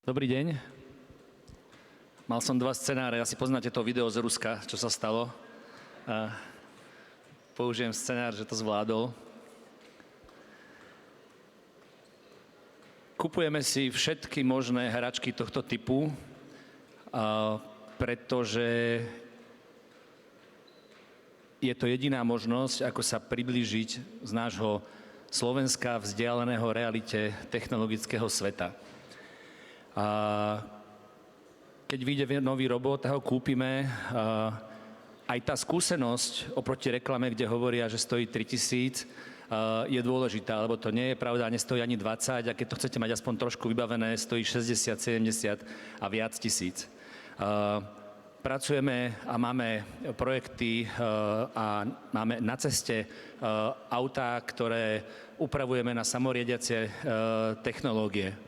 Dobrý deň. Mal som dva scenáre, asi poznáte to video z Ruska, čo sa stalo. Použijem scenár, že to zvládol. Kupujeme si všetky možné hračky tohto typu, pretože je to jediná možnosť, ako sa priblížiť z nášho Slovenska vzdialeného realite technologického sveta. A keď vyjde nový robot a ho kúpime, aj tá skúsenosť oproti reklame, kde hovoria, že stojí 3 000, je dôležitá, lebo to nie je pravda, nestojí ani 20, a keď to chcete mať aspoň trošku vybavené, stojí 60, 70 a viac tisíc. Pracujeme a máme projekty a máme na ceste autá, ktoré upravujeme na samoriadiace technológie.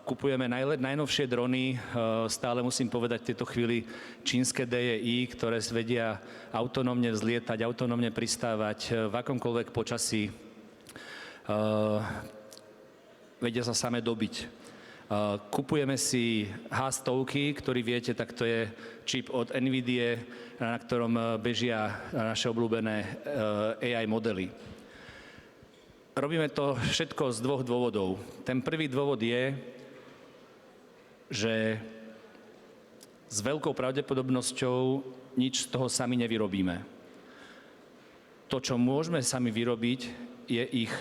Kupujeme najnovšie drony, stále musím povedať v tejto chvíli čínske DJI, ktoré vedia autonómne vzlietať, autonómne pristávať v akomkoľvek počasí, vedia sa same dobiť. Kupujeme si H100, ktorý viete, tak to je čip od NVIDIA, na ktorom bežia naše obľúbené AI modely. Robíme to všetko z dvoch dôvodov. Ten prvý dôvod je, že s veľkou pravdepodobnosťou nič z toho sami nevyrobíme. To, čo môžeme sami vyrobiť, je ich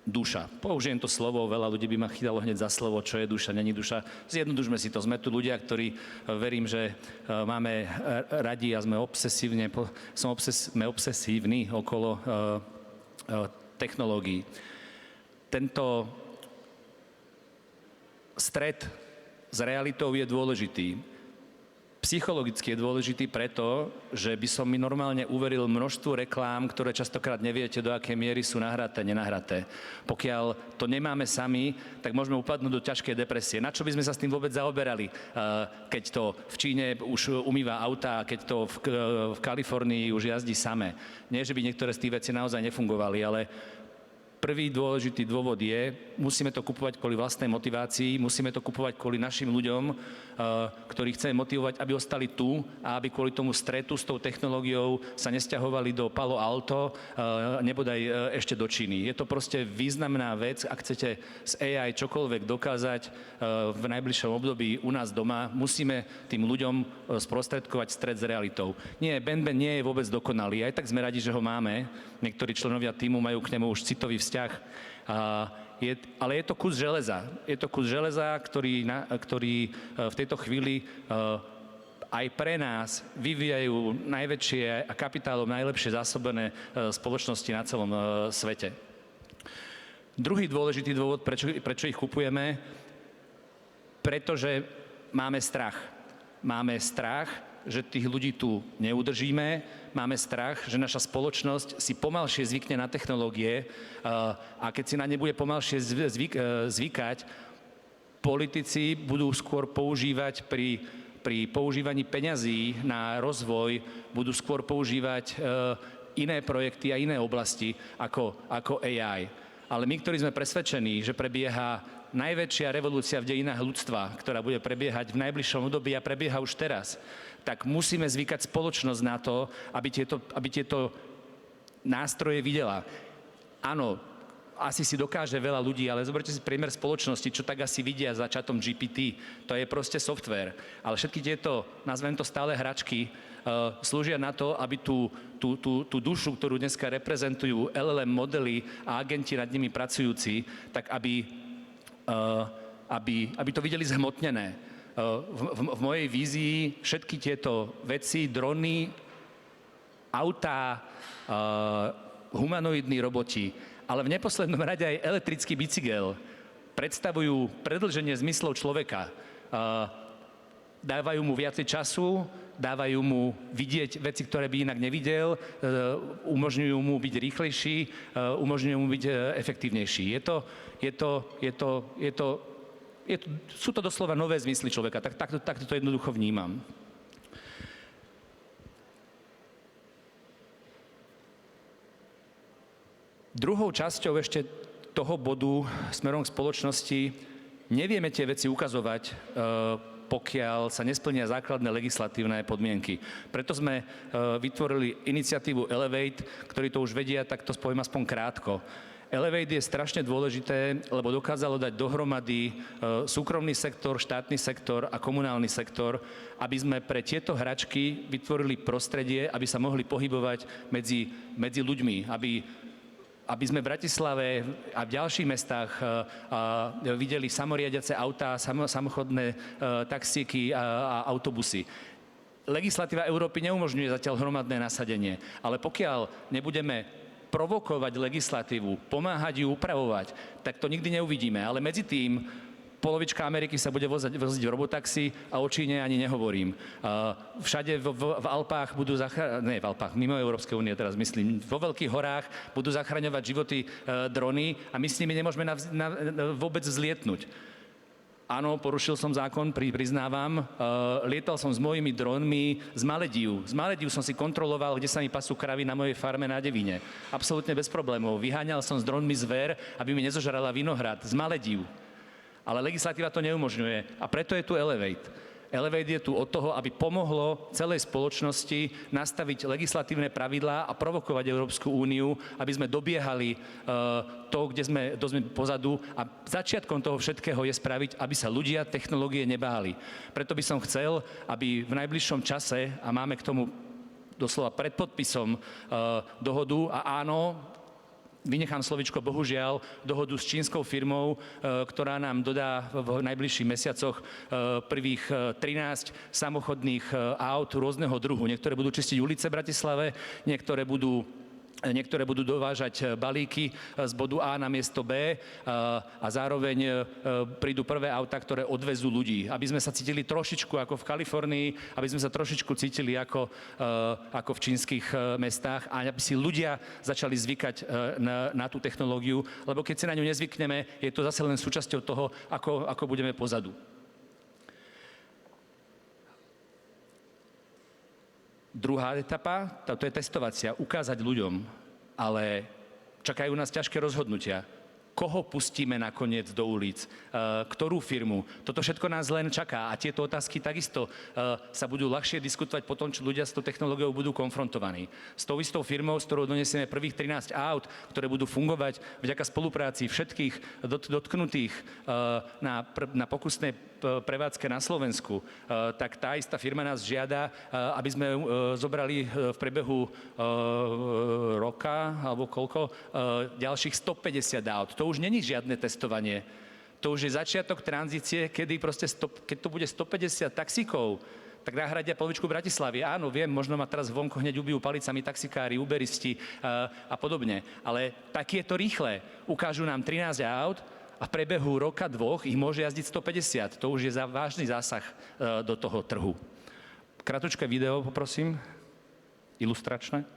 duša. Použijem to slovo, veľa ľudí by ma chytalo hneď za slovo, čo je duša, není duša. Zjednodušme si to. Sme tu ľudia, ktorí, verím, že máme radi a sme obsesívni okolo technológií. Tento stret s realitou je dôležitý. Psychologicky je dôležitý preto, že by som mi normálne uveril množstvu reklám, ktoré častokrát neviete, do akej miery sú nahraté, nenahraté. Pokiaľ to nemáme sami, tak môžeme upadnúť do ťažkej depresie. Na čo by sme sa s tým vôbec zaoberali, keď to v Číne už umýva auta, keď to v Kalifornii už jazdí samé. Nie, že by niektoré z tých vecí naozaj nefungovali, ale prvý dôležitý dôvod je, musíme to kupovať kvôli vlastnej motivácii, musíme to kupovať kvôli našim ľuďom, ktorých chceme motivovať, aby ostali tu a aby kvôli tomu stretu s tou technológiou sa nesťahovali do Palo Alto, nebodaj ešte do Číny. Je to proste významná vec, ak chcete z AI čokoľvek dokázať v najbližšom období u nás doma, musíme tým ľuďom sprostredkovať stret s realitou. Nie, Ben nie je vôbec dokonalý, aj tak sme radi, že ho máme. Niektorí členovia tímu majú k nemu už citový vzťah. Ale je to kus železa. Je to kus železa, ktorý v tejto chvíli aj pre nás vyvíjajú najväčšie a kapitálom najlepšie zásobené spoločnosti na celom svete. Druhý dôležitý dôvod, prečo ich kupujeme, pretože máme strach. Máme strach, že tých ľudí tu neudržíme, máme strach, že naša spoločnosť si pomalšie zvykne na technológie a keď si na ne bude pomalšie zvykať, politici budú skôr používať pri používaní peňazí na rozvoj, budú skôr používať iné projekty a iné oblasti ako AI. Ale my, ktorí sme presvedčení, že prebieha najväčšia revolúcia v dejinách ľudstva, ktorá bude prebiehať v najbližšom období a prebieha už teraz, tak musíme zvykať spoločnosť na to, aby tieto nástroje videla. Áno, asi si dokáže veľa ľudí, ale zoberte si priemer spoločnosti, čo tak asi vidia za chatom GPT. To je proste software. Ale všetky tieto, nazvem to stále hračky, slúžia na to, aby tú dušu, ktorú dneska reprezentujú LLM modely a agenti nad nimi pracujúci, tak aby to videli zhmotnené. V mojej vízii všetky tieto veci, drony, autá, humanoidní roboti, ale v neposlednom rade aj elektrický bicykel predstavujú predĺženie zmyslov človeka. Dávajú mu viacej času, dávajú mu vidieť veci, ktoré by inak nevidel, umožňujú mu byť rýchlejší, umožňujú mu byť efektívnejší. Sú to doslova nové zmysly človeka, takto to jednoducho vnímam. Druhou časťou ešte toho bodu smerom k spoločnosti nevieme tie veci ukazovať, pokiaľ sa nesplnia základné legislatívne podmienky. Preto sme vytvorili iniciatívu Elevate, ktorí to už vedia, tak to poviem aspoň krátko. Elevate je strašne dôležité, lebo dokázalo dať dohromady súkromný sektor, štátny sektor a komunálny sektor, aby sme pre tieto hračky vytvorili prostredie, aby sa mohli pohybovať medzi ľuďmi, aby sme v Bratislave a v ďalších mestách videli samoriadiace autá, samochodné taxíky a autobusy. Legislatíva Európy neumožňuje zatiaľ hromadné nasadenie, ale pokiaľ nebudeme provokovať legislatívu, pomáhať ju upravovať, tak to nikdy neuvidíme. Ale medzi tým polovička Ameriky sa bude voziť v robotaxi a o Číne ani nehovorím. Všade v Alpách budú v Alpách, mimo Európskej únie teraz myslím, vo veľkých horách budú zachraňovať životy drony a my s nimi nemôžeme vôbec vzlietnúť. Áno, porušil som zákon, priznávam. Lietal som s mojimi dronmi z Maledív. Z Maledív som si kontroloval, kde sa mi pasú kravy na mojej farme na Devíne. Absolútne bez problémov. Vyháňal som s dronmi zver, aby mi nezožrala vinohrad z Maledív. Ale legislatíva to neumožňuje a preto je tu Elevate. Elevate je tu od toho, aby pomohlo celej spoločnosti nastaviť legislatívne pravidlá a provokovať Európsku úniu, aby sme dobiehali to, kde sme pozadu. A začiatkom toho všetkého je spraviť, aby sa ľudia technológie nebáli. Preto by som chcel, aby v najbližšom čase, a máme k tomu doslova pred podpisom dohodu, a áno, vynechám slovičko bohužiaľ, dohodu s čínskou firmou, ktorá nám dodá v najbližších mesiacoch prvých 13 samochodných aut rôzneho druhu. Niektoré budú čistiť ulice v Bratislave, niektoré budú dovážať balíky z bodu A na miesto B a zároveň prídu prvé autá, ktoré odvezú ľudí. Aby sme sa cítili trošičku ako v Kalifornii, aby sme sa trošičku cítili ako v čínskych mestách a aby si ľudia začali zvykať na tú technológiu, lebo keď si na ňu nezvykneme, je to zase len súčasťou toho, ako budeme pozadu. Druhá etapa, to je testovacia, ukázať ľuďom, ale čakajú nás ťažké rozhodnutia. Koho pustíme nakoniec do ulic, ktorú firmu. Toto všetko nás len čaká a tieto otázky takisto sa budú ľahšie diskutovať po tom, čo ľudia s tou technológiou budú konfrontovaní. S tou istou firmou, s ktorou donesieme prvých 13 aut, ktoré budú fungovať vďaka spolupráci všetkých dotknutých na pokusnej prevádzke na Slovensku, tak tá istá firma nás žiada, aby sme zobrali v priebehu roka alebo koľko ďalších 150 aut. To už není žiadne testovanie. To už je začiatok tranzície, kedy keď to bude 150 taxíkov, tak nahradia polovičku Bratislavy. Áno, viem, možno ma teraz vonku hneď ubijú palicami taxikári, uberisti a podobne. Ale tak je to rýchle. Ukážu nám 13 aut a v priebehu roka, dvoch ich môže jazdiť 150. To už je vážny zásah do toho trhu. Kratučké video, poprosím. Ilustračné.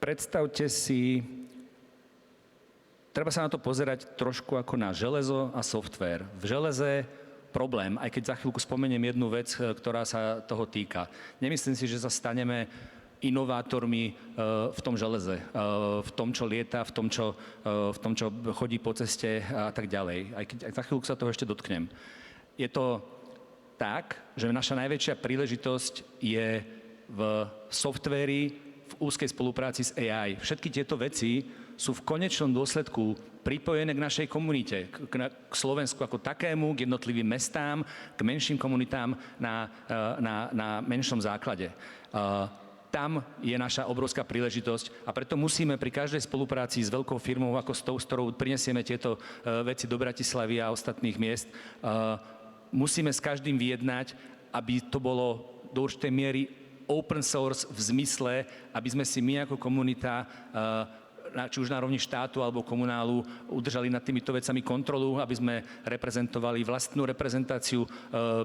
Predstavte si, treba sa na to pozerať trošku ako na železo a softvér. V železe problém, aj keď za chvíľku spomeniem jednu vec, ktorá sa toho týka. Nemyslím si, že sa staneme inovátormi v tom železe, v tom, čo lieta, v tom, čo chodí po ceste a tak ďalej. Aj keď za chvíľku sa toho ešte dotknem. Je to tak, že naša najväčšia príležitosť je v softvéri, v úzkej spolupráci s AI. Všetky tieto veci sú v konečnom dôsledku pripojené k našej komunite, k Slovensku ako takému, k jednotlivým mestám, k menším komunitám na menšom základe. Tam je naša obrovská príležitosť a preto musíme pri každej spolupráci s veľkou firmou ako s tou, s ktorou prinesieme tieto veci do Bratislavy a ostatných miest, musíme s každým vyjednať, aby to bolo do určitej miery open source v zmysle, aby sme si my ako komunita, či už na rovni štátu alebo komunálu, udržali nad týmito vecami kontrolu, aby sme reprezentovali vlastnú reprezentáciu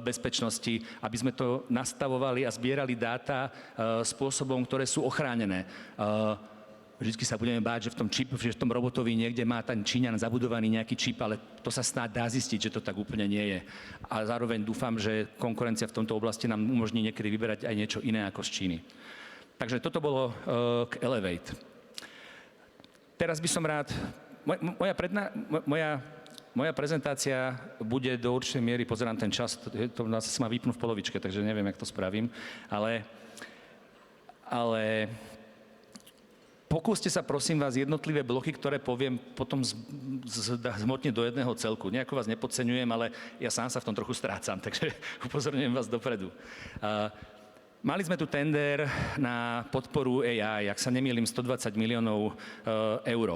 bezpečnosti, aby sme to nastavovali a zbierali dáta spôsobom, ktoré sú ochránené. Vždycky sa budeme báť, že v tom robotovi niekde má ten Číňan zabudovaný nejaký čip, ale to sa snáď dá zistiť, že to tak úplne nie je. A zároveň dúfam, že konkurencia v tomto oblasti nám umožní niekedy vyberať aj niečo iné ako z Číny. Takže toto bolo k Elevate. Teraz by som rád... Moja prezentácia bude do určitej miery, pozerám ten čas, to nás sa má vypnú v polovičke, takže neviem, jak to spravím, ale pokúste sa, prosím vás, jednotlivé bloky, ktoré poviem, potom zhmotniť do jedného celku. Nejako vás nepodceňujem, ale ja sám sa v tom trochu strácam, takže upozorňujem vás dopredu. Mali sme tu tender na podporu AI, ak sa nemýlim, 120 miliónov eur.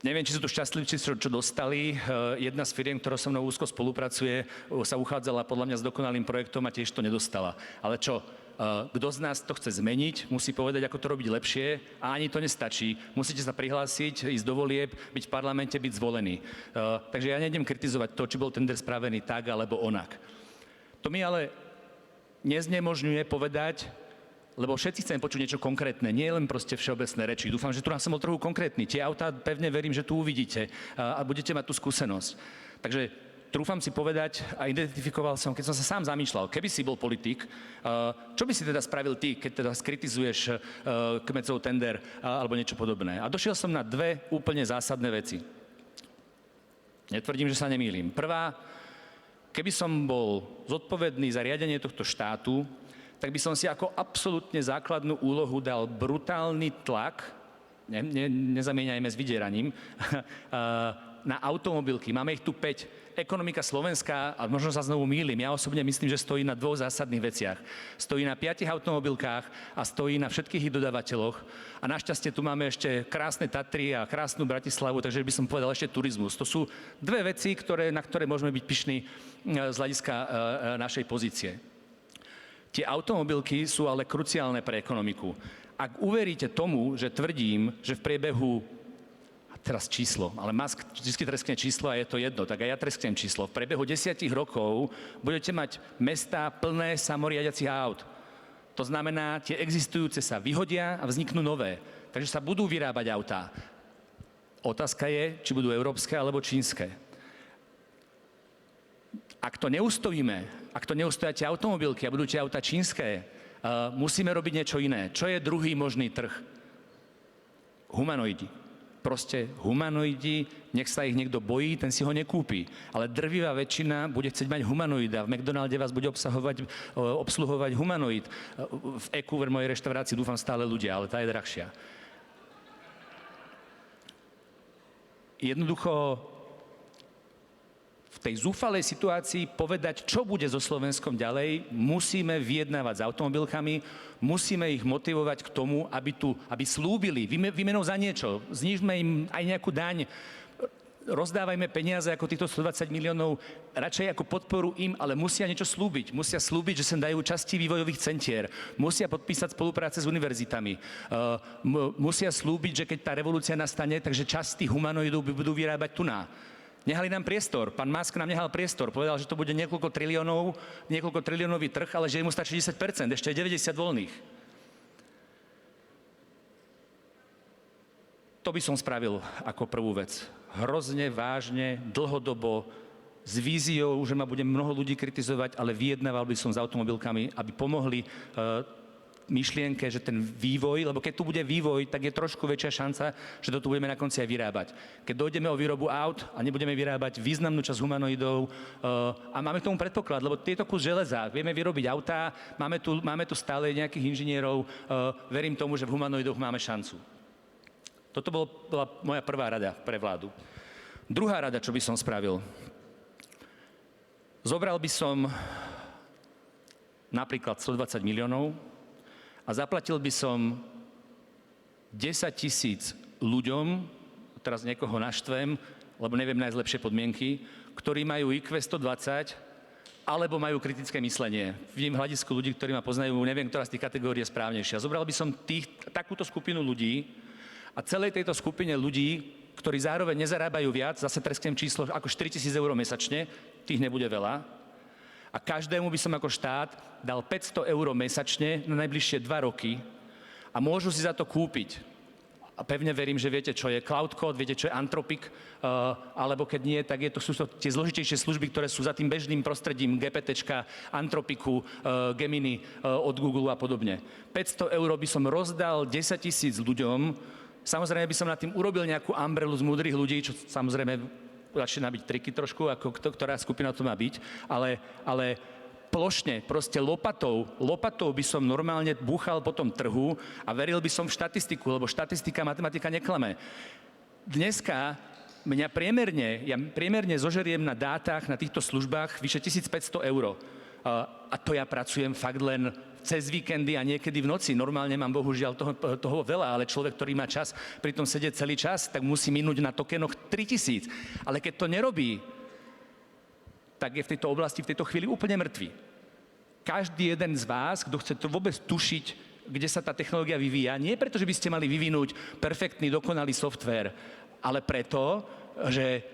Neviem, či sú tu šťastlivci, čo dostali. Jedna z firiem, ktorá so mnou úzko spolupracuje, sa uchádzala podľa mňa s dokonalým projektom a tiež to nedostala. Ale čo? Kto z nás to chce zmeniť, musí povedať, ako to robiť lepšie a ani to nestačí. Musíte sa prihlásiť, ísť do volieb, byť v parlamente, byť zvolený. Takže ja nejdem kritizovať to, či bol tender spravený tak alebo onak. To mi ale neznemožňuje povedať, lebo všetci chceme počuť niečo konkrétne, nie len proste všeobecné reči. Dúfam, že tu som bol trochu konkrétny. Tie autá, pevne verím, že tu uvidíte a budete mať tú skúsenosť. Takže trúfam si povedať a identifikoval som, keď som sa sám zamýšľal, keby si bol politik, čo by si teda spravil ty, keď teda skritizuješ Kmecov tender alebo niečo podobné. A došiel som na dve úplne zásadné veci. Netvrdím, že sa nemýlim. Prvá, keby som bol zodpovedný za riadenie tohto štátu, tak by som si ako absolútne základnú úlohu dal brutálny tlak, nezamieňajme s vydieraním, na automobilky. Máme ich tu 5. Ekonomika Slovenska, a možno sa znovu mýlim, ja osobne myslím, že stojí na dvoch zásadných veciach. Stojí na 5 automobilkách a stojí na všetkých ich dodávateľoch. A našťastie tu máme ešte krásne Tatry a krásnu Bratislavu, takže by som povedal ešte turizmus. To sú dve veci, na ktoré môžeme byť pyšní z hľadiska našej pozície. Tie automobilky sú ale kruciálne pre ekonomiku. Ak uveríte tomu, že tvrdím, že v priebehu teraz číslo, ale Musk vždy treskne číslo a je to jedno, tak aj ja tresknem číslo. V priebehu 10 rokov budete mať mestá plné samoriadiacich aut. To znamená, tie existujúce sa vyhodia a vzniknú nové. Takže sa budú vyrábať autá. Otázka je, či budú európske alebo čínske. Ak to neustojíme, ak to neustoja tie automobilky a budú tie autá čínske, musíme robiť niečo iné. Čo je druhý možný trh? Humanoidi. Proste humanoidi, nech sa ich niekto bojí, ten si ho nekúpi. Ale drvivá väčšina bude chcieť mať humanoida. V McDonalde vás bude obsluhovať humanoid. V EQ, v mojej reštaurácii, dúfam stále ľudia, ale tá je drahšia. Jednoducho v tej zúfalej situácii povedať, čo bude so Slovenskom ďalej, musíme vyjednávať s automobilkami, musíme ich motivovať k tomu, aby slúbili výmenou za niečo. Znížme im aj nejakú daň, rozdávajme peniaze ako týchto 120 miliónov, radšej ako podporu im, ale musia niečo slúbiť. Musia slúbiť, že sem dajú časti vývojových centier, musia podpísať spolupráce s univerzitami, musia slúbiť, že keď tá revolúcia nastane, takže časť tých humanoidov budú vyrábať tuná. Nehali nám priestor. Pán Musk nám nehal priestor. Povedal, že to bude niekoľko triliónový trh, ale že mu stačí 10%, ešte je 90 voľných. To by som spravil ako prvú vec. Hrozne, vážne, dlhodobo, s víziou, že ma bude mnoho ľudí kritizovať, ale vyjednával by som s automobilkami, aby pomohli myšlienke, že ten vývoj, lebo keď tu bude vývoj, tak je trošku väčšia šanca, že to tu budeme na konci aj vyrábať. Keď dojdeme o výrobu aut a nebudeme vyrábať významnú časť humanoidov a máme k tomu predpoklad, lebo tieto kus železa, vieme vyrobiť autá, máme tu stále nejakých inžinierov, verím tomu, že v humanoidoch máme šancu. Toto bola moja prvá rada pre vládu. Druhá rada, čo by som spravil. Zobral by som napríklad 120 miliónov a zaplatil by som 10 000 ľuďom, teraz niekoho naštvem, lebo neviem nájsť lepšie podmienky, ktorí majú IQ 120 alebo majú kritické myslenie. Vidím hľadisku ľudí, ktorí ma poznajú, neviem, ktorá z tých kategórií je správnejšia. Zobral by som takúto skupinu ľudí a celej tejto skupine ľudí, ktorí zároveň nezarábajú viac, zase tresknem číslo ako 4 000 eur mesačne, tých nebude veľa, a každému by som ako štát dal 500 eur mesačne na najbližšie 2 roky a môžu si za to kúpiť. A pevne verím, že viete, čo je Cloud Code, viete, čo je Anthropic, alebo keď nie, tak sú to tie zložitejšie služby, ktoré sú za tým bežným prostredím GPTčka, Anthropicu, Gemini od Google a podobne. 500 eur by som rozdal 10 000 ľuďom, samozrejme by som nad tým urobil nejakú umbrelu z múdrych ľudí, čo samozrejme začína byť triky trošku, ako ktorá skupina to má byť, ale plošne, proste lopatou by som normálne búchal po tom trhu a veril by som v štatistiku, lebo štatistika, matematika neklame. Dneska ja priemerne zožeriem na dátach, na týchto službách vyše 1500 eur. A to ja pracujem fakt len cez víkendy a niekedy v noci. Normálne mám bohužiaľ toho veľa, ale človek, ktorý má čas pri tom sedieť celý čas, tak musí minúť na tokenoch 3000. Ale keď to nerobí, tak je v tejto oblasti v tejto chvíli úplne mŕtvy. Každý jeden z vás, kto chce to vôbec tušiť, kde sa tá technológia vyvíja, nie preto, že by ste mali vyvinúť perfektný, dokonalý softvér, ale preto, že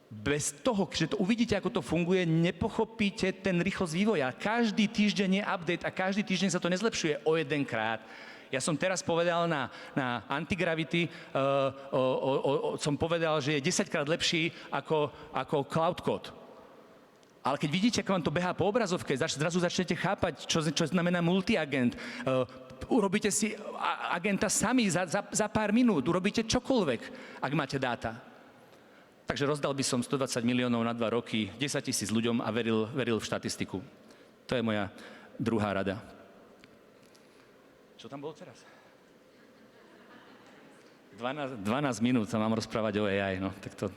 bez toho, že to uvidíte, ako to funguje, nepochopíte ten rýchlosť vývoja. Každý týždeň je update a každý týždeň sa to nezlepšuje o 1 krát. Ja som teraz povedal na Antigravity, som povedal, že je 10-krát lepší ako Cloud Code. Ale keď vidíte, ako vám to behá po obrazovke, zrazu začnete chápať, čo znamená multiagent. Urobíte si agenta sami za pár minút, urobíte čokoľvek, ak máte dáta. Takže rozdal by som 120 miliónov na 2 roky, 10 000 ľuďom a veril v štatistiku. To je moja druhá rada. Čo tam bolo teraz? 12 minút sa mám rozprávať o AI, no tak to...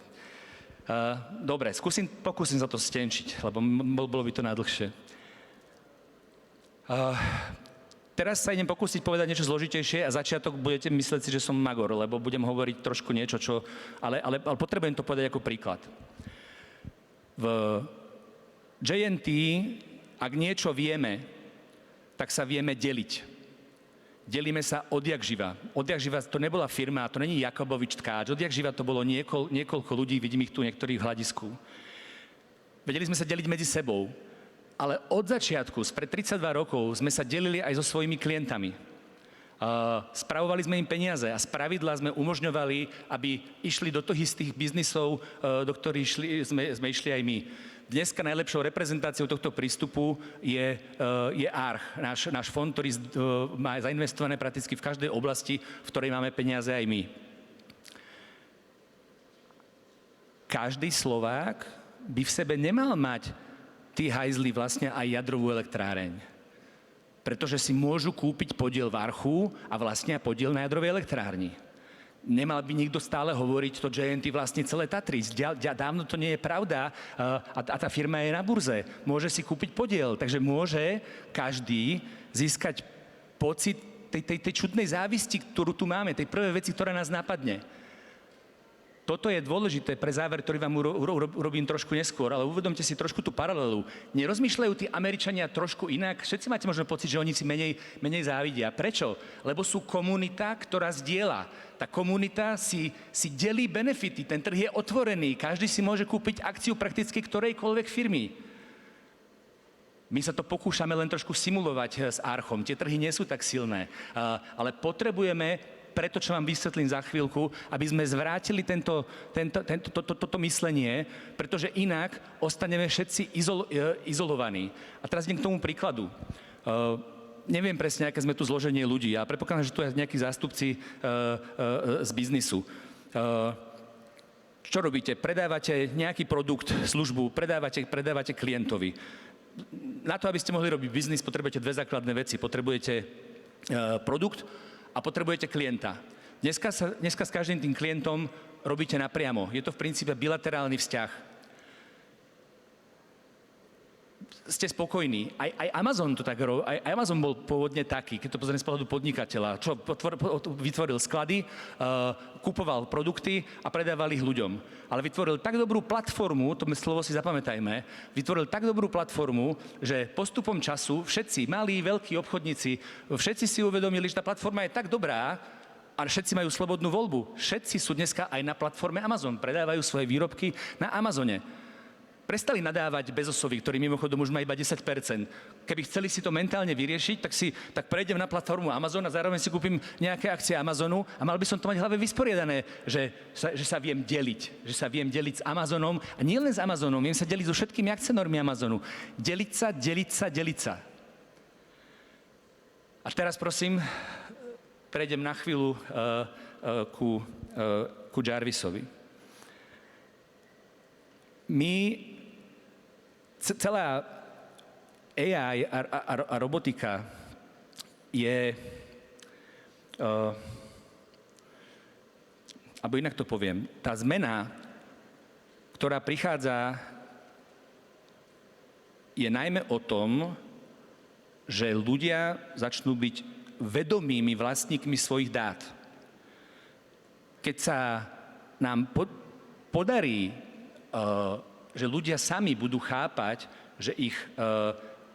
Dobre, pokúsim sa to stenčiť, lebo bolo by to najdlhšie. Teraz sa idem pokúsiť povedať niečo zložitejšie a začiatok budete myslieť si, že som magor, lebo budem hovoriť trošku niečo, ale potrebujem to povedať ako príklad. V JNT, ak niečo vieme, tak sa vieme deliť. Delíme sa odjak živa. Odjak živa to nebola firma, to není Jakobovič Tkáč, odjak živa to bolo niekoľko ľudí, vidím ich tu niektorých v hľadisku. Vedeli sme sa deliť medzi sebou. Ale od začiatku, spred 32 rokov, sme sa delili aj so svojimi klientami. Spravovali sme im peniaze a spravidla sme umožňovali, aby išli do toho istých biznisov, do ktorých sme išli aj my. Dneska najlepšou reprezentáciou tohto prístupu je ARCH, náš fond, ktorý má zainvestované prakticky v každej oblasti, v ktorej máme peniaze aj my. Každý Slovák by v sebe nemal mať tí hajzli vlastne aj jadrovú elektráreň. Pretože si môžu kúpiť podiel v Archu a vlastne podiel na jadrovej elektrárni. Nemal by nikto stále hovoriť, to JNT vlastne celé Tatry. Dávno to nie je pravda a tá firma je na burze. Môže si kúpiť podiel, takže môže každý získať pocit tej čudnej závisti, ktorú tu máme, tej prvej veci, ktorá nás napadne. Toto je dôležité pre záver, ktorý vám urobím trošku neskôr, ale uvedomte si trošku tú paralelu. Nerozmýšľajú tí Američania trošku inak? Všetci máte možno pocit, že oni si menej závidia. Prečo? Lebo sú komunita, ktorá zdieľa. Tá komunita si delí benefity, ten trh je otvorený, každý si môže kúpiť akciu prakticky ktorejkoľvek firmy. My sa to pokúšame len trošku simulovať s Archom. Tie trhy nie sú tak silné, ale potrebujeme preto, čo vám vysvetlím za chvíľku, aby sme zvrátili toto myslenie, pretože inak ostaneme všetci izolovaní. A teraz idem k tomu príkladu. neviem presne, aké sme tu zloženie ľudí. Ja predpokladám, že tu je nejakí zástupci z biznisu. Čo robíte? Predávate nejaký produkt, službu, predávate klientovi. Na to, aby ste mohli robiť biznis, potrebujete dve základné veci. Potrebujete produkt a potrebujete klienta. Dneska s každým tým klientom robíte napriamo. Je to v princípe bilaterálny vzťah. Ste spokojní. Aj Amazon to tak robil. Aj Amazon bol pôvodne taký, keď to pozriem z pohľadu podnikateľa, čo vytvoril sklady, kupoval produkty a predával ich ľuďom. Ale vytvoril tak dobrú platformu, to slovo si zapamätajme, vytvoril tak dobrú platformu, že postupom času všetci, malí, veľkí obchodníci, všetci si uvedomili, že tá platforma je tak dobrá, a všetci majú slobodnú voľbu. Všetci sú dneska aj na platforme Amazon, predávajú svoje výrobky na Amazone. Prestali nadávať Bezosovi, ktorý mimochodom už má iba 10%. Keby chceli si to mentálne vyriešiť, tak prejdem na platformu Amazon a zároveň si kúpim nejaké akcie Amazonu a mal by som to mať v hlave vysporiadané, že sa viem deliť. Že sa viem deliť s Amazonom a nie len s Amazonom, viem sa deliť so všetkými akcionármi Amazonu. Deliť sa. A teraz prosím, prejdem na chvíľu ku Jarvisovi. Celá AI a robotika je, alebo inak to poviem, tá zmena, ktorá prichádza, je najmä o tom, že ľudia začnú byť vedomými vlastníkmi svojich dát. Keď sa nám podarí, že ľudia sami budú chápať, že ich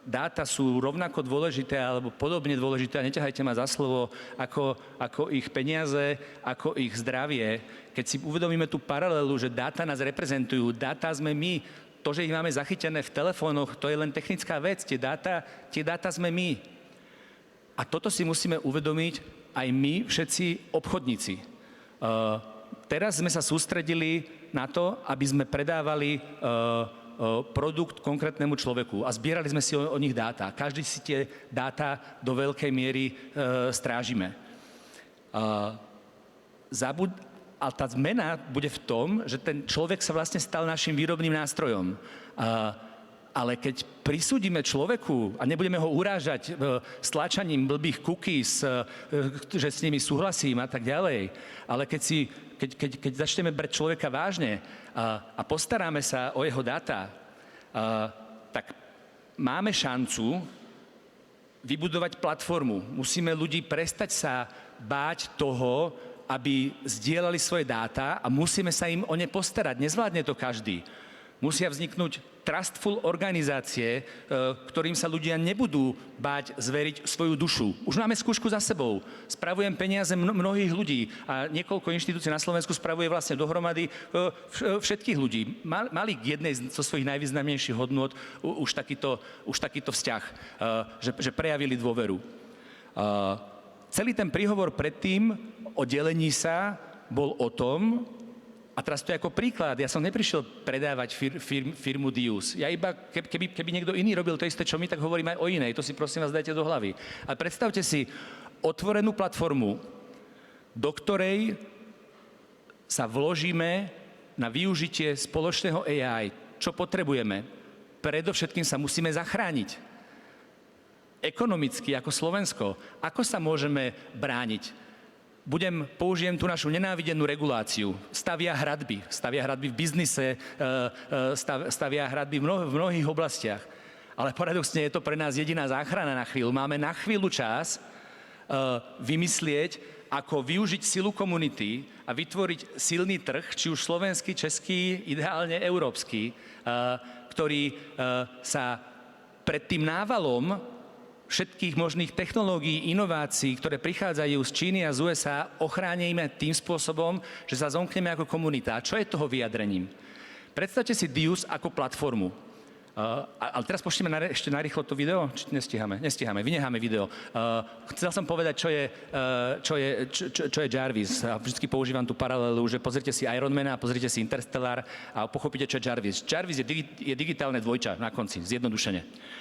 dáta sú rovnako dôležité alebo podobne dôležité, a neťahajte ma za slovo, ako ich peniaze, ako ich zdravie. Keď si uvedomíme tú paralelu, že dáta nás reprezentujú, dáta sme my, to, že ich máme zachytené v telefónoch, to je len technická vec, tie dáta sme my. A toto si musíme uvedomiť aj my, všetci obchodníci. Teraz sme sa sústredili na to, aby sme predávali produkt konkrétnemu človeku a zbierali sme si o nich dáta. Každý si tie dáta do veľkej miery strážime. Ale tá zmena bude v tom, že ten človek sa vlastne stal našim výrobným nástrojom. Ale keď prisúdime človeku a nebudeme ho urážať stlačaním blbých cookies, že s nimi súhlasím a tak ďalej, ale keď začneme brať človeka vážne a postaráme sa o jeho dáta, tak máme šancu vybudovať platformu. Musíme ľudí prestať sa báť toho, aby zdieľali svoje dáta a musíme sa im o ne postarať. Nezvládne to každý. Musia vzniknúť trustful organizácie, ktorým sa ľudia nebudú báť zveriť svoju dušu. Už máme skúšku za sebou. Spravujem peniaze mnohých ľudí a niekoľko inštitúcií na Slovensku spravuje vlastne dohromady všetkých ľudí. Mali k jednej zo svojich najvýznamnejších hodnôt už takýto vzťah, že prejavili dôveru. Celý ten príhovor predtým o delení sa bol o tom, a teraz to je ako príklad, ja som neprišiel predávať firmu Dius. Ja iba, keby niekto iný robil to isté, čo my, tak hovorím aj o inej. To si prosím vás dajte do hlavy. Ale predstavte si otvorenú platformu, do ktorej sa vložíme na využitie spoločného AI. Čo potrebujeme? Predovšetkým sa musíme zachrániť. Ekonomicky, ako Slovensko. Ako sa môžeme brániť? Použijem tú našu nenávidenú reguláciu. Stavia hradby v biznise, stavia hradby v mnohých oblastiach. Ale paradoxne je to pre nás jediná záchrana na chvíľu. Máme na chvíľu čas vymyslieť, ako využiť silu komunity a vytvoriť silný trh, či už slovenský, český, ideálne európsky, ktorý sa pred tým návalom všetkých možných technológií, inovácií, ktoré prichádzajú z Číny a z USA, ochránime tým spôsobom, že sa zomkneme ako komunita. A čo je toho vyjadrením? Predstavte si Dius ako platformu. Ale teraz pošlíme ešte narýchlo to video? Či nestíhame? Nestíhame, vynecháme video. Chcel som povedať, čo je Jarvis. Vždycky používam tú paralelu, že pozrite si Ironmana a pozrite si Interstellar a pochopíte, čo je Jarvis. Jarvis je digitálne dvojča na konci, zjednodušene.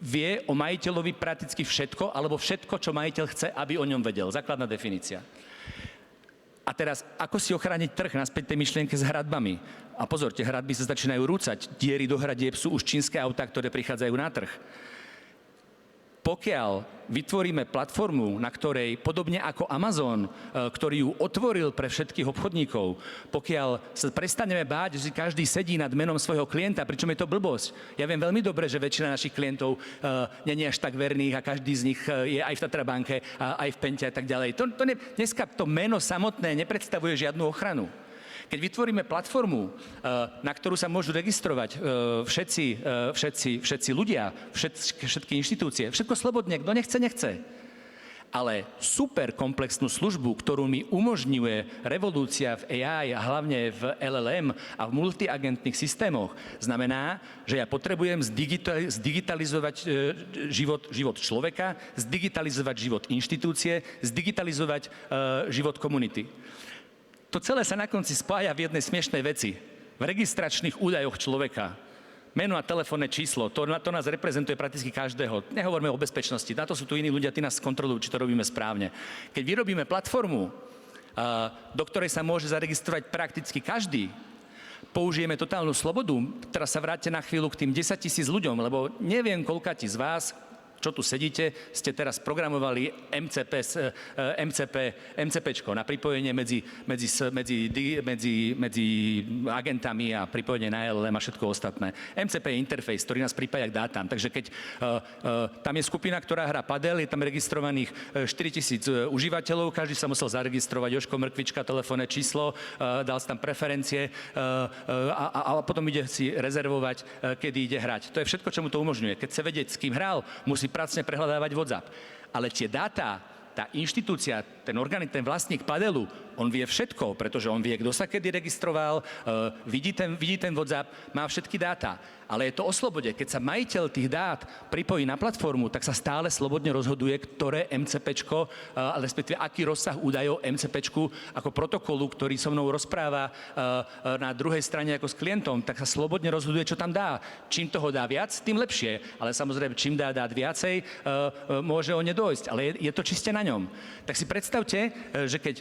vie o majiteľovi prakticky všetko, alebo všetko, čo majiteľ chce, aby o ňom vedel. Základná definícia. A teraz, ako si ochrániť trh naspäť tej myšlienke s hradbami? A pozor, tie hradby sa začínajú rúcať. Diery do hradieb sú už čínske autá, ktoré prichádzajú na trh. Pokiaľ vytvoríme platformu, na ktorej, podobne ako Amazon, ktorý ju otvoril pre všetkých obchodníkov, pokiaľ sa prestaneme báť, že si každý sedí nad menom svojho klienta, pričom je to blbosť. Ja viem veľmi dobre, že väčšina našich klientov nie je až tak verných a každý z nich je aj v Tatrabanke, aj v Pente a tak ďalej. Dneska to meno samotné nepredstavuje žiadnu ochranu. Keď vytvoríme platformu, na ktorú sa môžu registrovať všetci ľudia, všetky inštitúcie, všetko slobodne, kto nechce, nechce. Ale super komplexnú službu, ktorú mi umožňuje revolúcia v AI a hlavne v LLM a v multiagentných systémoch, znamená, že ja potrebujem zdigitalizovať život človeka, zdigitalizovať život inštitúcie, zdigitalizovať život komunity. To celé sa na konci spája v jednej smiešnej veci. V registračných údajoch človeka. Meno a telefónne číslo, to nás reprezentuje prakticky každého. Nehovoríme o bezpečnosti, na to sú tu iní ľudia, tí nás kontrolujú, či to robíme správne. Keď vyrobíme platformu, do ktorej sa môže zaregistrovať prakticky každý, použijeme totálnu slobodu. Teraz sa vráťte na chvíľu k tým 10 000 ľuďom, lebo neviem, koľkati z vás, čo tu sedíte, ste teraz programovali MCPčko na pripojenie medzi agentami a pripojenie na LLM a všetko ostatné. MCP je interfejs, ktorý nás pripája k dátam. Takže keď tam je skupina, ktorá hrá padel, je tam registrovaných 4 000 užívateľov, každý sa musel zaregistrovať, Jožko Mrkvička, telefónne číslo, dal si tam preferencie a potom ide si rezervovať, kedy ide hrať. To je všetko, čo mu to umožňuje. Keď chce vedieť, s kým hral, musí pracne prehľadávať WhatsApp. Ale tie dáta, tá inštitúcia, ten orgán, ten vlastník padelu, on vie všetko, pretože on vie, kto sa kedy registroval, vidí ten WhatsApp, má všetky dáta. Ale je to o slobode. Keď sa majiteľ tých dát pripojí na platformu, tak sa stále slobodne rozhoduje, ktoré MCPčko, respektíve aký rozsah údajov MCPčku ako protokolu, ktorý so mnou rozpráva na druhej strane ako s klientom, tak sa slobodne rozhoduje, čo tam dá. Čím toho dá viac, tým lepšie. Ale samozrejme, čím dá dát viacej, môže o ne dojsť. Ale je to čiste na ňom. Tak si predstavte, že keď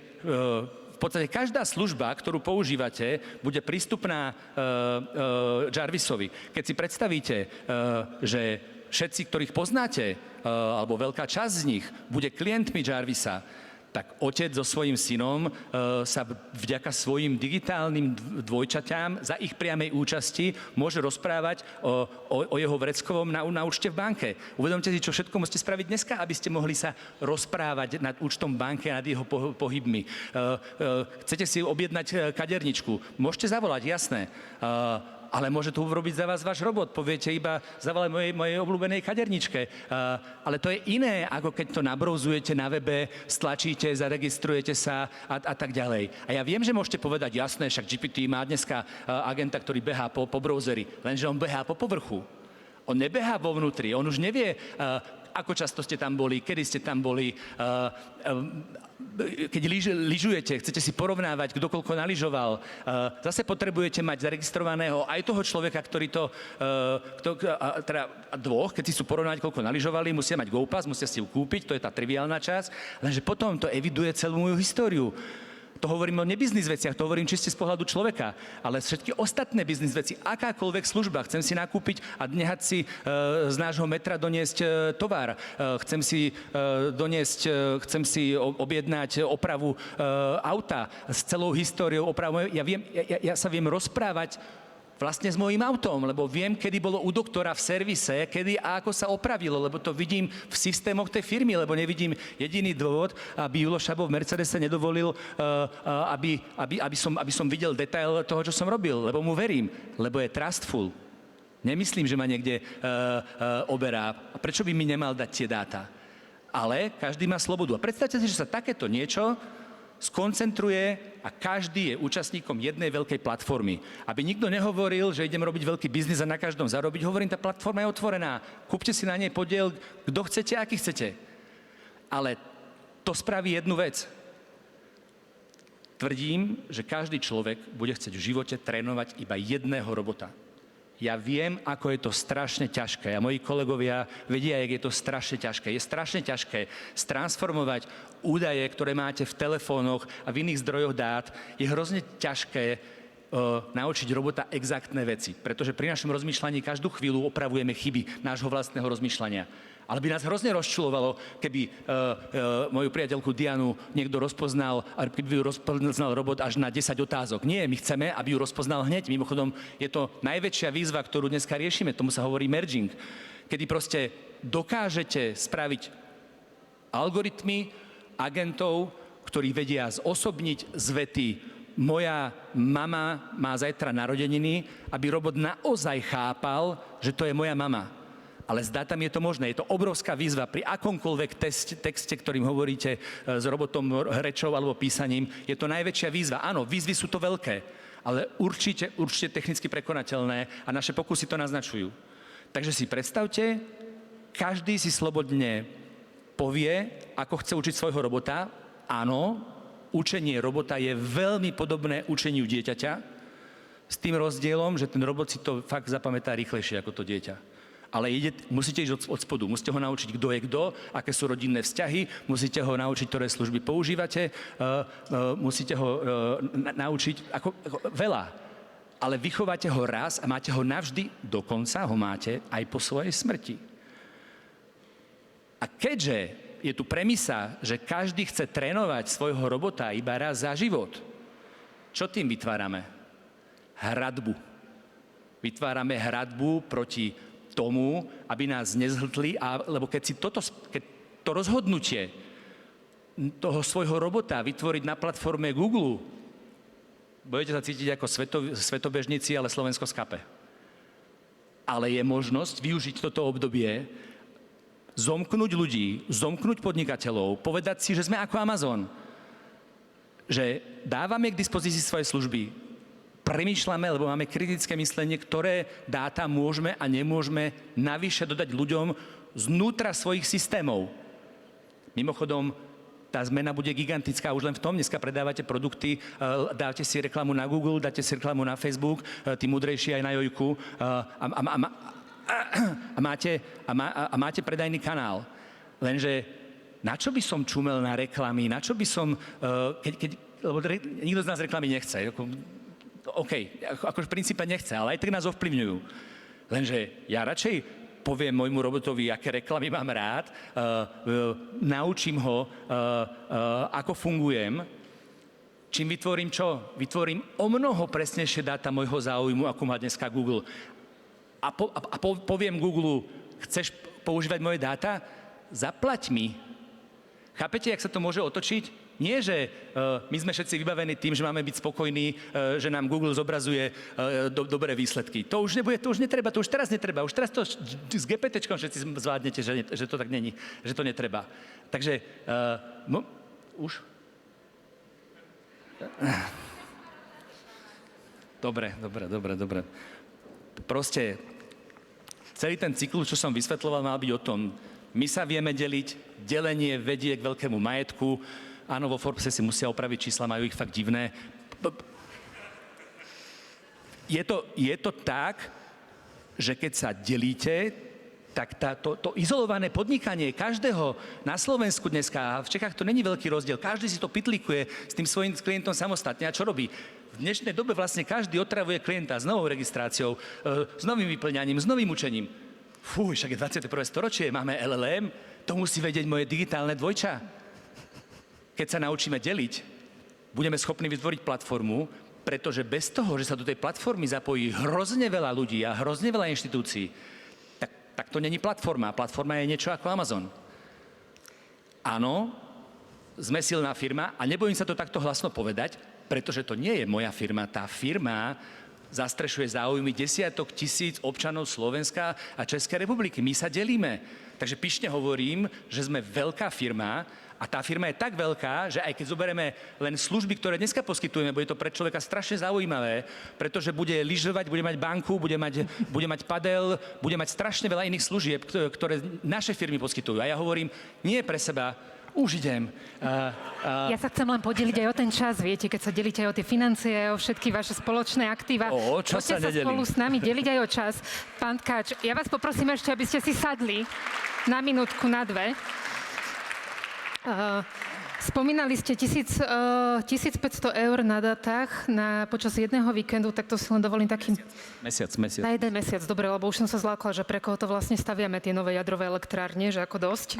v podstate každá služba, ktorú používate, bude prístupná Jarvisovi. Keď si predstavíte, že všetci, ktorých poznáte, alebo veľká časť z nich, bude klientmi Jarvisa, tak otec so svojím synom sa vďaka svojim digitálnym dvojčatám za ich priamej účasti môže rozprávať o jeho vreckovom na účte v banke. Uvedomte si, čo všetko musíte spraviť dneska, aby ste mohli sa rozprávať nad účtom banky a nad jeho pohybmi. Chcete si objednať kaderničku? Môžete zavolať, jasné. Ale môže to urobiť za vás váš robot. Poviete iba, zavolaj mojej obľúbenej kaderničke. Ale to je iné, ako keď to nabrouzujete na webe, stlačíte, zaregistrujete sa a tak ďalej. A ja viem, že môžete povedať, jasné, však GPT má dneska agenta, ktorý behá po browseri, lenže on behá po povrchu. On nebehá vo vnútri, on už nevie, ako často ste tam boli, kedy ste tam boli. Keď lyžujete, chcete si porovnávať, kto koľko nalyžoval, zase potrebujete mať zaregistrovaného aj toho človeka, ktorý teda dvoch, keď si sú porovnávať, koľko nalyžovali, musia mať GoPass, musia si ju kúpiť, to je tá triviálna časť, lenže potom to eviduje celú moju históriu. To hovorím o nebiznis veciach, to hovorím čiste z pohľadu človeka, ale všetky ostatné biznis veci, akákoľvek služba, chcem si nakúpiť a nehať si z nášho metra doniesť tovar, chcem si objednať opravu auta s celou históriou opravu. Ja sa viem rozprávať vlastne s mojím autom, lebo viem, kedy bolo u doktora v servise, kedy a ako sa opravilo, lebo to vidím v systémoch tej firmy, lebo nevidím jediný dôvod, aby Julo Šabo v Mercedese nedovolil, aby som videl detail toho, čo som robil, lebo mu verím, lebo je trustful. Nemyslím, že ma niekde oberá. A prečo by mi nemal dať tie dáta? Ale každý má slobodu. A predstavte si, že sa takéto niečo skoncentruje a každý je účastníkom jednej veľkej platformy. Aby nikto nehovoril, že idem robiť veľký biznis a na každom zarobiť. Hovorím, tá platforma je otvorená. Kúpte si na nej podiel, kto chcete, aký chcete. Ale to spraví jednu vec. Tvrdím, že každý človek bude chcieť v živote trénovať iba jedného robota. Ja viem, ako je to strašne ťažké a moji kolegovia vedia, jak je to strašne ťažké. Je strašne ťažké stransformovať údaje, ktoré máte v telefónoch a v iných zdrojoch dát. Je hrozne ťažké naučiť robota exaktné veci, pretože pri našom rozmýšľaní každú chvíľu opravujeme chyby nášho vlastného rozmýšľania. Ale by nás hrozne rozčulovalo, keby moju priateľku Dianu niekto rozpoznal, a keby ju rozpoznal robot až na 10 otázok. Nie, my chceme, aby ju rozpoznal hneď. Mimochodom, je to najväčšia výzva, ktorú dneska riešime. Tomu sa hovorí merging. Kedy proste dokážete spraviť algoritmy agentov, ktorí vedia zosobniť z vety moja mama má zajtra narodeniny, aby robot naozaj chápal, že to je moja mama. Ale s dátami je to možné. Je to obrovská výzva. Pri akomkoľvek texte, ktorým hovoríte s robotom rečou alebo písaním, je to najväčšia výzva. Áno, výzvy sú to veľké, ale určite technicky prekonateľné a naše pokusy to naznačujú. Takže si predstavte, každý si slobodne povie, ako chce učiť svojho robota. Áno, učenie robota je veľmi podobné učeniu dieťaťa, s tým rozdielom, že ten robot si to fakt zapamätá rýchlejšie ako to dieťa. Ale musíte ísť od spodu, musíte ho naučiť, kto je kto, aké sú rodinné vzťahy, musíte ho naučiť, ktoré služby používate, musíte ho naučiť ako veľa. Ale vychováte ho raz a máte ho navždy, dokonca ho máte aj po svojej smrti. A keďže je tu premisa, že každý chce trénovať svojho robota iba raz za život, čo tým vytvárame? Hradbu. Vytvárame hradbu proti tomu, aby nás nezhltli, lebo keď to rozhodnutie toho svojho robota vytvoriť na platforme Google, budete sa cítiť ako svetobežníci, ale Slovensko skape. Ale je možnosť využiť toto obdobie, zomknúť ľudí, zomknúť podnikateľov, povedať si, že sme ako Amazon, že dávame k dispozícii svoje služby, premýšľame, lebo máme kritické myslenie, ktoré dáta môžeme a nemôžeme navyše dodať ľuďom znútra svojich systémov. Mimochodom, tá zmena bude gigantická už len v tom, dneska predávate produkty, dáte si reklamu na Google, dáte si reklamu na Facebook, tí múdrejší aj na Jojku a máte predajný kanál. Lenže na čo by som čumel na reklamy, na čo by som, lebo nikto z nás reklamy nechce. OK, akože v princípe nechce, ale aj tak nás ovplyvňujú. Lenže ja radšej poviem môjmu robotovi, aké reklamy mám rád, naučím ho, ako fungujem, čím vytvorím čo? Vytvorím omnoho presnejšie dáta môjho záujmu, ako má dneska Google. A poviem Google, chceš používať moje dáta? Zaplať mi. Chápete, jak sa to môže otočiť? Nie, že my sme všetci vybavení tým, že máme byť spokojní, že nám Google zobrazuje dobré výsledky. To už nebude, to už netreba, to už teraz netreba. Už teraz to s GPT-čkom všetci zvládnete, že to tak není, že to netreba. Takže, už? Dobre. Proste, celý ten cyklus, čo som vysvetľoval, mal byť o tom, my sa vieme deliť, delenie vedie k veľkému majetku. Áno, vo Forbese si musia opraviť čísla, majú ich fakt divné. Je to tak, že keď sa delíte, tak to izolované podnikanie každého na Slovensku dneska, a v Čechách to není veľký rozdiel, každý si to pytlíkuje s tým svojím klientom samostatne. A čo robí? V dnešnej dobe vlastne každý otravuje klienta s novou registráciou, s novým vyplňaním, s novým učením. Fú, však je 21. storočie, máme LLM, to musí vedieť moje digitálne dvojča. Keď sa naučíme deliť, budeme schopní vytvoriť platformu, pretože bez toho, že sa do tej platformy zapojí hrozne veľa ľudí a hrozne veľa inštitúcií, tak to není platforma. Platforma je niečo ako Amazon. Áno, sme silná firma a nebojím sa to takto hlasno povedať, pretože to nie je moja firma. Tá firma zastrešuje záujmy desiatok tisíc občanov Slovenska a Českej republiky. My sa delíme. Takže pyšne hovorím, že sme veľká firma a tá firma je tak veľká, že aj keď zoberieme len služby, ktoré dneska poskytujeme, bude to pre človeka strašne zaujímavé, pretože bude lyžovať, bude mať banku, bude mať padel, bude mať strašne veľa iných služieb, ktoré naše firmy poskytujú. A ja hovorím nie pre seba, Už idem. Ja sa chcem len podeliť aj o ten čas, viete, keď sa delíte aj o tie financie, o všetky vaše spoločné aktíva. O čas sa nedelím. Spolu s nami deliť aj o čas. Pán Tkáč, ja vás poprosím ešte, aby ste si sadli na minútku, na dve. Spomínali ste 1500 eur na datách počas jedného víkendu, tak to si len dovolím takým... Mesiac. Na jeden mesiac, dobre, lebo už som sa zlákla, že pre koho to vlastne staviame tie nové jadrové elektrárne, že ako dosť.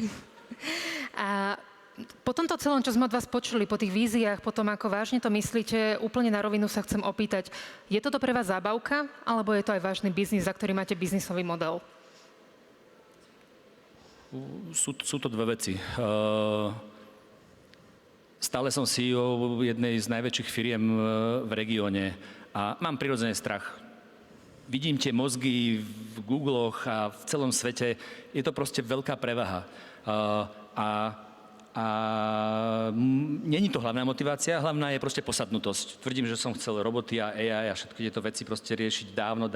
A po tomto celom, čo sme od vás počuli, po tých víziách, po tom, ako vážne to myslíte, úplne na rovinu sa chcem opýtať, je toto pre vás zábavka, alebo je to aj vážny biznis, za ktorý máte biznisový model? Sú to dve veci. Stále som CEO jednej z najväčších firiem v regióne a mám prirodzene strach. Vidím tie mozgy v Googloch a v celom svete. Je to proste veľká prevaha. A není to hlavná motivácia, hlavná je proste posadnutosť. Tvrdím, že som chcel roboty a AI a všetky tieto veci proste riešiť dávno.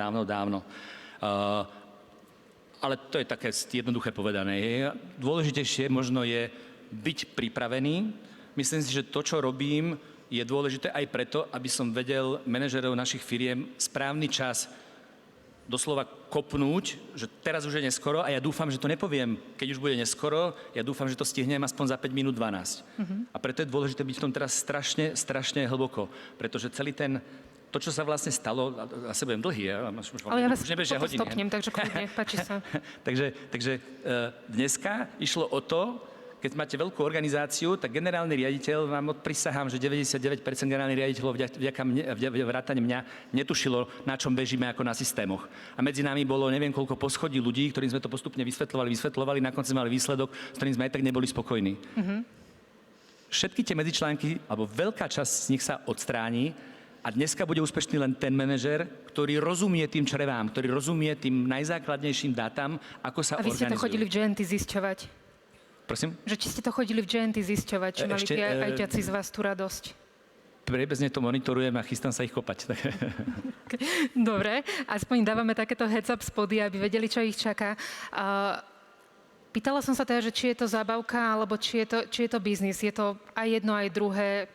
Ale to je také jednoduché povedané. Dôležitejšie možno je byť pripravený. Myslím si, že to, čo robím, je dôležité aj preto, aby som vedel manažerov našich firiem správny čas doslova kopnúť, že teraz už je neskoro a ja dúfam, že to nepoviem, keď už bude neskoro, ja dúfam, že to stihnem aspoň za 5 minút 12. A preto je dôležité byť v tom teraz strašne hlboko, pretože celý to, čo sa vlastne stalo, asi budem dlhý, ale ja vás už nebežia hodiny. Stopnem, takže kľudne, páči sa. takže dneska išlo o to, keď máte veľkú organizáciu, tak generálny riaditeľ, vám odprisahám, že 99% generálnych riaditeľov vrátane mňa netušilo, na čom bežíme ako na systémoch. A medzi nami bolo neviem koľko poschodí ľudí, ktorým sme to postupne vysvetľovali, na konci sme mali výsledok, s ktorým sme aj tak neboli spokojní. Všetky tie medzičlánky, alebo veľká časť z nich sa odstráni a dneska bude úspešný len ten manažer, ktorý rozumie tým črevám, ktorý rozumie tým najzákladnejším dátam, ako sa organizujú. A vy ste to chodili v GNT zisťovať? Prosím? Že či ste to chodili v GNT zisťovať, či mali tie ajťaci z vás tú radosť? Priebezne to monitorujem a chystám sa ich kopať. Dobre, aspoň dávame takéto heads up spody, aby vedeli, čo ich čaká. Pýtala som sa teda, že či je to zábavka, alebo či je to biznis. Je to aj jedno, aj druhé.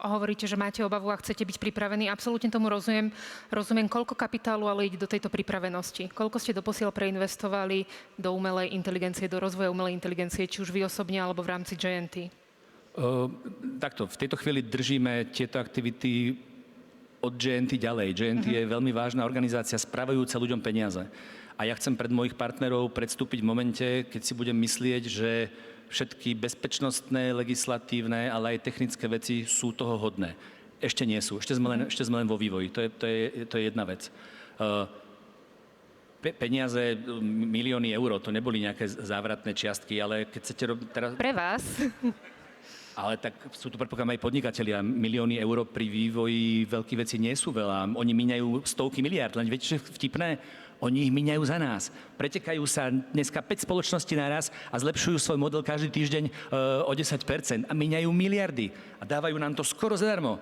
Hovoríte, že máte obavu a chcete byť pripravení. Absolútne tomu rozumiem. Rozumiem, koľko kapitálu ale ide do tejto pripravenosti. Koľko ste doposiaľ preinvestovali do umelej inteligencie, do rozvoja umelej inteligencie, či už vy osobne, alebo v rámci GNT? Takto, v tejto chvíli držíme tieto aktivity od GNT ďalej. GNT je veľmi vážna organizácia, spravujúca ľuďom peniaze. A ja chcem pred mojich partnerov predstúpiť v momente, keď si budem myslieť, že všetky bezpečnostné, legislatívne, ale aj technické veci sú toho hodné. Ešte nie sú. Ešte sme len vo vývoji. To je jedna vec. Peniaze, milióny eur, to neboli nejaké závratné čiastky, ale keď chcete robiť teraz... Pre vás? Ale tak sú tu predpokladám aj podnikatelia. Milióny eur pri vývoji veľkých vecí nie sú veľa. Oni míňajú stovky miliárd. Len viete, čo je vtipné? Oni ich míňajú za nás. Pretekajú sa dneska 5 spoločností naraz a zlepšujú svoj model každý týždeň o 10% a míňajú miliardy a dávajú nám to skoro zadarmo.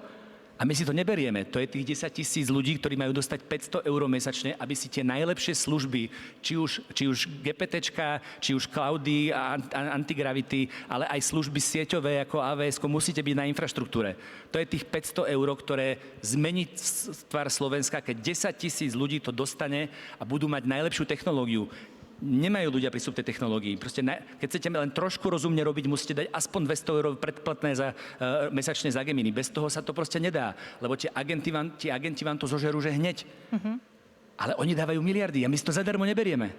A my si to neberieme. To je tých 10 000 ľudí, ktorí majú dostať 500 eur mesačne, aby si tie najlepšie služby, či už GPTčka, či už cloudy a antigravity, ale aj služby sieťové ako AWS, musíte byť na infraštruktúre. To je tých 500 eur, ktoré zmení tvar Slovenska, keď 10 000 ľudí to dostane a budú mať najlepšiu technológiu. Nemajú ľudia prístup k tej technológii. Proste keď chcete len trošku rozumne robiť, musíte dať aspoň 200 eur predplatné mesačne za Gemini. Bez toho sa to proste nedá, lebo tie agenti vám to zožerú, že hneď. Ale oni dávajú miliardy a my si to zadarmo neberieme.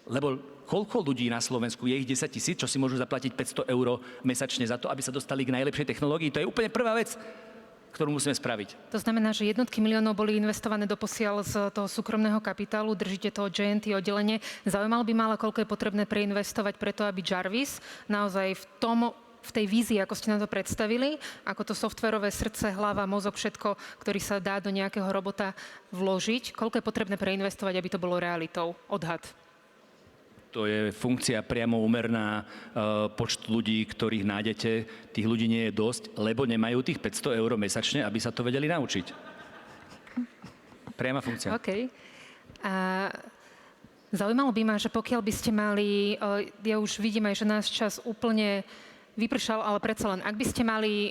Lebo koľko ľudí na Slovensku, je ich 10 000, čo si môžu zaplatiť 500 eur mesačne za to, aby sa dostali k najlepšej technológii? To je úplne prvá vec, ktorú musíme spraviť. To znamená, že jednotky miliónov boli investované doposiaľ z toho súkromného kapitálu, držíte to GNT oddelenie. Zaujímalo by ma, ale koľko je potrebné preinvestovať preto, aby Jarvis naozaj v tej vízii, ako ste nám to predstavili, ako to softverové srdce, hlava, mozog, všetko, ktorý sa dá do nejakého robota vložiť, koľko je potrebné preinvestovať, aby to bolo realitou? Odhad. To je funkcia priamo úmerná počtu ľudí, ktorých nájdete. Tých ľudí nie je dosť, lebo nemajú tých 500 eur mesačne, aby sa to vedeli naučiť. Priama funkcia. OK. A zaujímalo by ma, že pokiaľ by ste mali, ja už vidím aj, že náš čas úplne vypršal, ale predsa len, ak by ste mali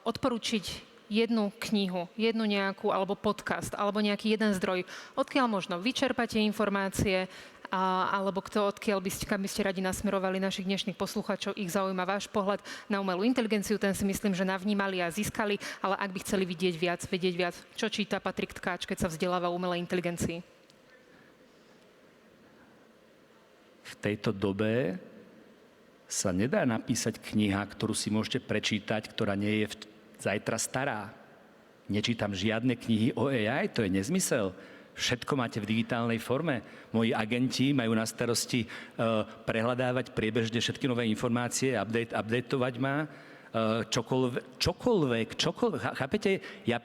odporučiť jednu knihu, jednu nejakú, alebo podcast, alebo nejaký jeden zdroj, odkiaľ možno vyčerpáte informácie, alebo odkiaľ kam by ste radi nasmerovali našich dnešných poslucháčov, ich zaujíma váš pohľad na umelú inteligenciu, ten si myslím, že navnímali a získali, ale ak by chceli vedieť viac, čo číta Patrik Tkáč, keď sa vzdeláva o umelej inteligencii? V tejto dobe sa nedá napísať kniha, ktorú si môžete prečítať, ktorá nie je zajtra stará. Nečítam žiadne knihy o AI, to je nezmysel. Všetko máte v digitálnej forme. Moji agenti majú na starosti prehľadávať priebežne všetky nové informácie, updateovať ma, čokoľvek. Chápete? Ja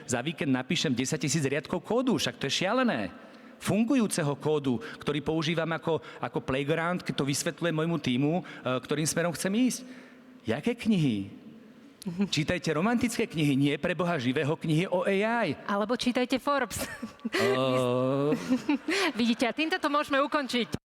za víkend napíšem 10 000 riadkov kódu, však to je šialené. Fungujúceho kódu, ktorý používam ako playground, keď to vysvetľujem môjmu tímu, ktorým smerom chcem ísť. Jaké knihy? Čítajte romantické knihy, nie pre Boha živého knihy o AI. Alebo čítajte Forbes. Vidíte, a týmto to môžeme ukončiť.